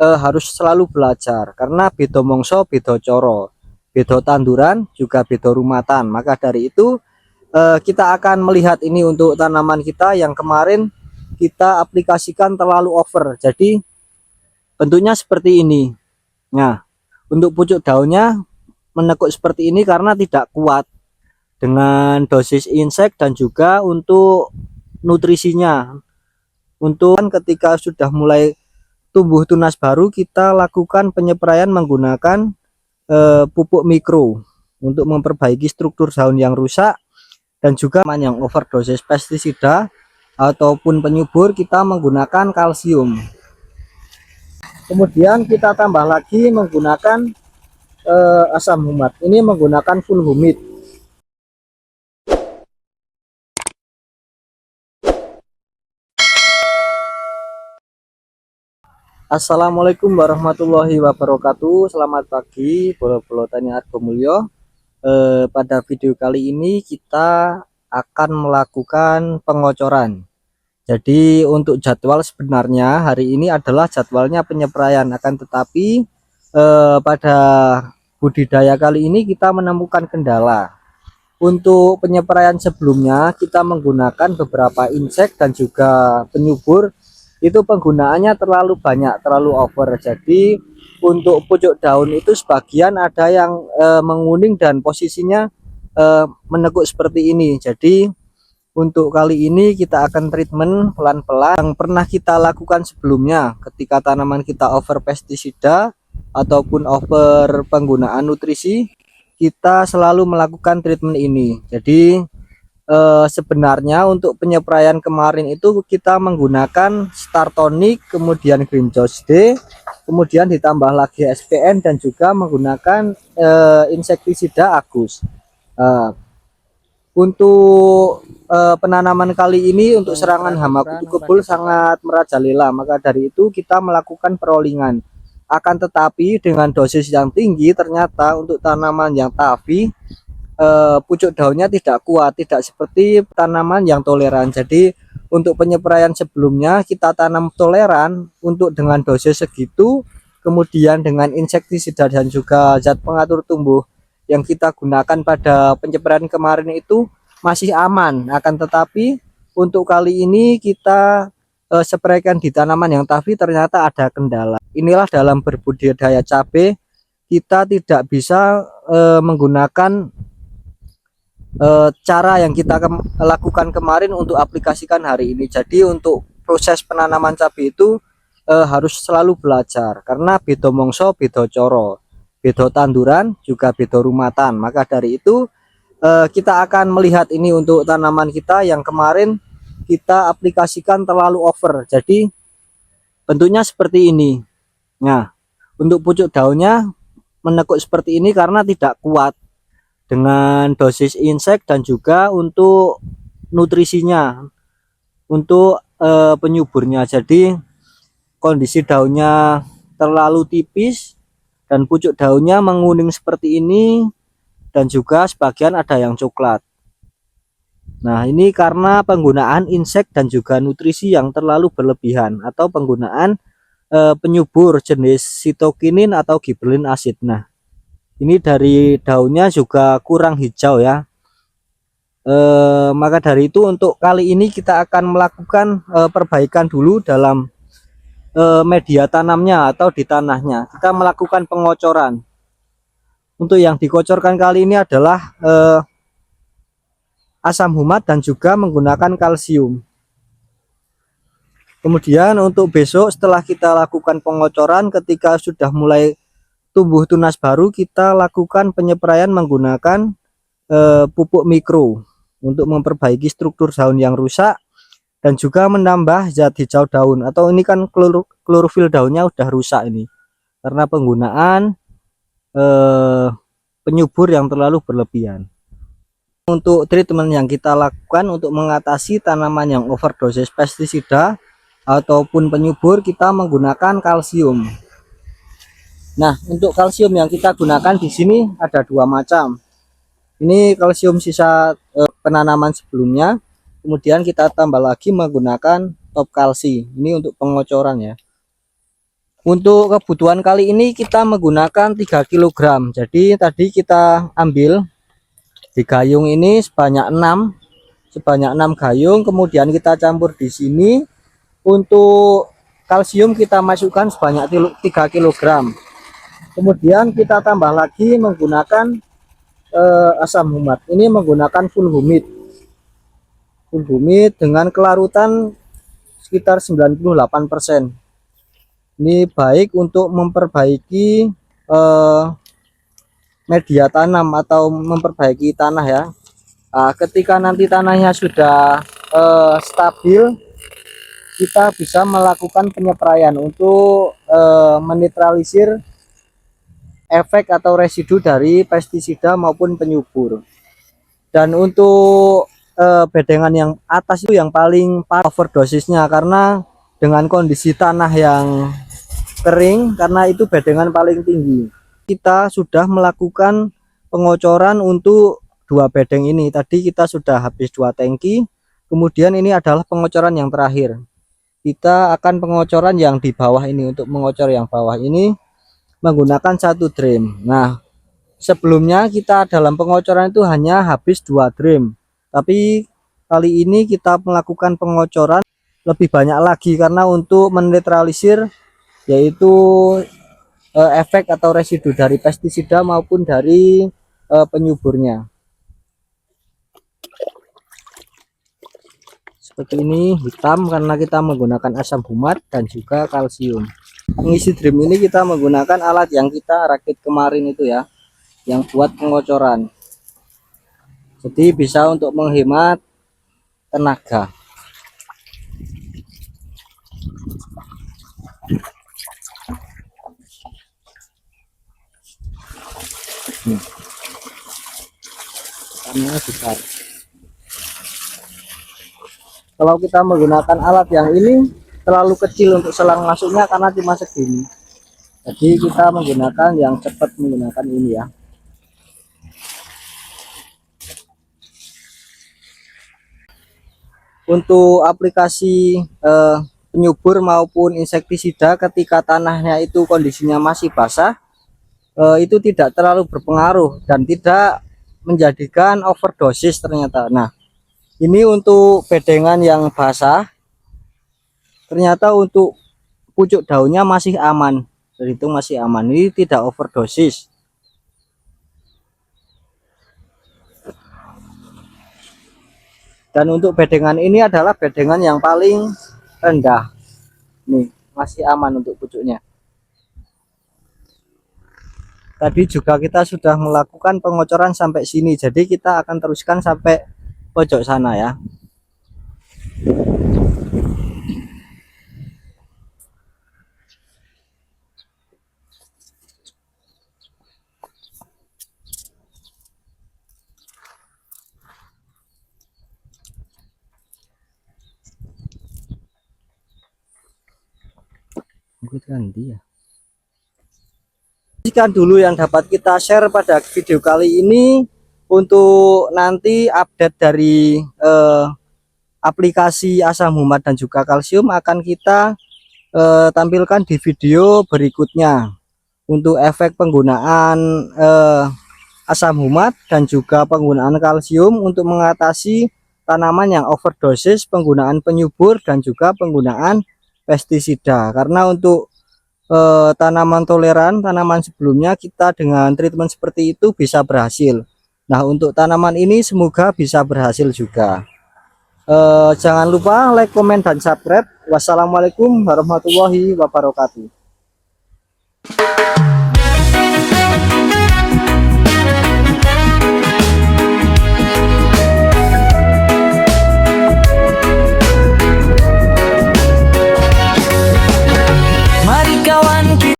harus selalu belajar karena beda mongso beda coro, beda tanduran juga beda rumatan. Maka dari itu kita akan melihat ini untuk tanaman kita yang kemarin kita aplikasikan terlalu over. Jadi bentuknya seperti ini. Nah, untuk pucuk daunnya menekuk seperti ini karena tidak kuat dengan dosis insek dan juga untuk nutrisinya. Untuk ketika sudah mulai tumbuh tunas baru, kita lakukan penyepraian menggunakan pupuk mikro untuk memperbaiki struktur daun yang rusak dan juga yang overdosis pestisida ataupun penyubur kita menggunakan kalsium. Kemudian kita tambah lagi menggunakan asam humat. Ini menggunakan full humid. Assalamualaikum warahmatullahi wabarakatuh. Selamat pagi bolo-bolo tani Argo Mulyo. Pada video kali ini kita akan melakukan pengocoran. Jadi untuk jadwal sebenarnya hari ini adalah jadwalnya penyepraian, akan tetapi pada budidaya kali ini kita menemukan kendala. Untuk penyepraian sebelumnya kita menggunakan beberapa insek dan juga penyubur, itu penggunaannya terlalu banyak, terlalu over. Jadi untuk pucuk daun itu sebagian ada yang menguning dan posisinya menekuk seperti ini. Jadi untuk kali ini kita akan treatment pelan-pelan yang pernah kita lakukan sebelumnya ketika tanaman kita over pestisida ataupun over penggunaan nutrisi, kita selalu melakukan treatment ini. Jadi sebenarnya untuk penyepraian kemarin itu kita menggunakan Star Tonic, kemudian Green Joss D, kemudian ditambah lagi SPN dan juga menggunakan insektisida Agus. Untuk penanaman kali ini untuk serangan hama kutu kebul sangat merajalela, maka dari itu kita melakukan perollingan. Akan tetapi dengan dosis yang tinggi ternyata untuk tanaman yang tavi pucuk daunnya tidak kuat, tidak seperti tanaman yang toleran. Jadi untuk penyepraian sebelumnya kita tanam toleran untuk dengan dosis segitu, kemudian dengan insektisida dan juga zat pengatur tumbuh yang kita gunakan pada penyepraian kemarin itu masih aman. Akan tetapi untuk kali ini kita spraykan di tanaman yang tavi ternyata ada kendala. Inilah dalam berbudidaya cabai kita tidak bisa menggunakan cara yang kita lakukan kemarin untuk aplikasikan hari ini. Jadi untuk proses penanaman cabai itu harus selalu belajar karena beda mongso beda coro, beda tanduran juga beda rumatan. Maka dari itu kita akan melihat ini untuk tanaman kita yang kemarin kita aplikasikan terlalu over. Jadi bentuknya seperti ini. Nah, untuk pucuk daunnya menekuk seperti ini karena tidak kuat dengan dosis insek dan juga untuk nutrisinya, untuk penyuburnya. Jadi kondisi daunnya terlalu tipis dan pucuk daunnya menguning seperti ini dan juga sebagian ada yang coklat. Nah, ini karena penggunaan insek dan juga nutrisi yang terlalu berlebihan atau penggunaan penyubur jenis sitokinin atau gibberellin acid. Nah, ini dari daunnya juga kurang hijau ya. Maka dari itu untuk kali ini kita akan melakukan perbaikan dulu dalam media tanamnya atau di tanahnya. Kita melakukan pengocoran. Untuk yang dikocorkan kali ini adalah asam humat dan juga menggunakan kalsium. Kemudian untuk besok setelah kita lakukan pengocoran, ketika sudah mulai tumbuh tunas baru, kita lakukan penyepraian menggunakan pupuk mikro untuk memperbaiki struktur daun yang rusak dan juga menambah zat hijau daun, atau ini kan klorofil daunnya udah rusak ini karena penggunaan penyubur yang terlalu berlebihan. Untuk treatment yang kita lakukan untuk mengatasi tanaman yang overdosis pestisida ataupun penyubur, kita menggunakan kalsium. Nah, untuk kalsium yang kita gunakan di sini ada dua macam. Ini kalsium sisa penanaman sebelumnya, kemudian kita tambah lagi menggunakan top kalsi. Ini untuk pengocoran ya. Untuk kebutuhan kali ini kita menggunakan 3 kg. Jadi tadi kita ambil di gayung ini sebanyak 6 gayung, kemudian kita campur di sini. Untuk kalsium kita masukkan sebanyak 3 kg. Kemudian kita tambah lagi menggunakan asam humat. Ini menggunakan full humid dengan kelarutan sekitar 98%. Ini baik untuk memperbaiki media tanam atau memperbaiki tanah ya. Nah, ketika nanti tanahnya sudah stabil, kita bisa melakukan penyepraian untuk menetralisir efek atau residu dari pestisida maupun penyubur. Dan untuk bedengan yang atas itu yang paling parah overdosisnya, karena dengan kondisi tanah yang kering, karena itu bedengan paling tinggi. Kita sudah melakukan pengocoran untuk 2 bedeng ini. Tadi kita sudah habis 2 tangki. Kemudian ini adalah pengocoran yang terakhir. Kita akan pengocoran yang di bawah ini. Untuk mengocor yang bawah ini menggunakan 1 drum. Nah, sebelumnya kita dalam pengocoran itu hanya habis 2 drum. Tapi kali ini kita melakukan pengocoran lebih banyak lagi, karena untuk menetralisir yaitu efek atau residu dari pestisida maupun dari penyuburnya. Seperti ini hitam karena kita menggunakan asam humat dan juga kalsium. Pengisi drum ini kita menggunakan alat yang kita rakit kemarin itu ya, yang buat pengocoran. Jadi bisa untuk menghemat tenaga. Tanahnya besar. Kalau kita menggunakan alat yang ini terlalu kecil untuk selang masuknya karena cuma segini. Jadi kita menggunakan yang cepat menggunakan ini ya. Untuk aplikasi penyubur maupun insektisida ketika tanahnya itu kondisinya masih basah, itu tidak terlalu berpengaruh dan tidak menjadikan overdosis ternyata. Nah, ini untuk bedengan yang basah, ternyata untuk pucuk daunnya masih aman. Jadi itu masih aman, ini tidak overdosis. Dan untuk bedengan ini adalah bedengan yang paling rendah. Nih, masih aman untuk pucuknya. Tadi juga kita sudah melakukan pengocoran sampai sini, jadi kita akan teruskan sampai pojok sana ya. Sekian dulu yang dapat kita share pada video kali ini. Untuk nanti update dari aplikasi asam humat dan juga kalsium akan kita tampilkan di video berikutnya. Untuk efek penggunaan asam humat dan juga penggunaan kalsium untuk mengatasi tanaman yang overdosis, penggunaan penyubur dan juga penggunaan pestisida. Karena untuk tanaman toleran, tanaman sebelumnya kita dengan treatment seperti itu bisa berhasil. Nah, untuk tanaman ini semoga bisa berhasil juga. Jangan lupa like, komen, dan subscribe. Wassalamualaikum warahmatullahi wabarakatuh.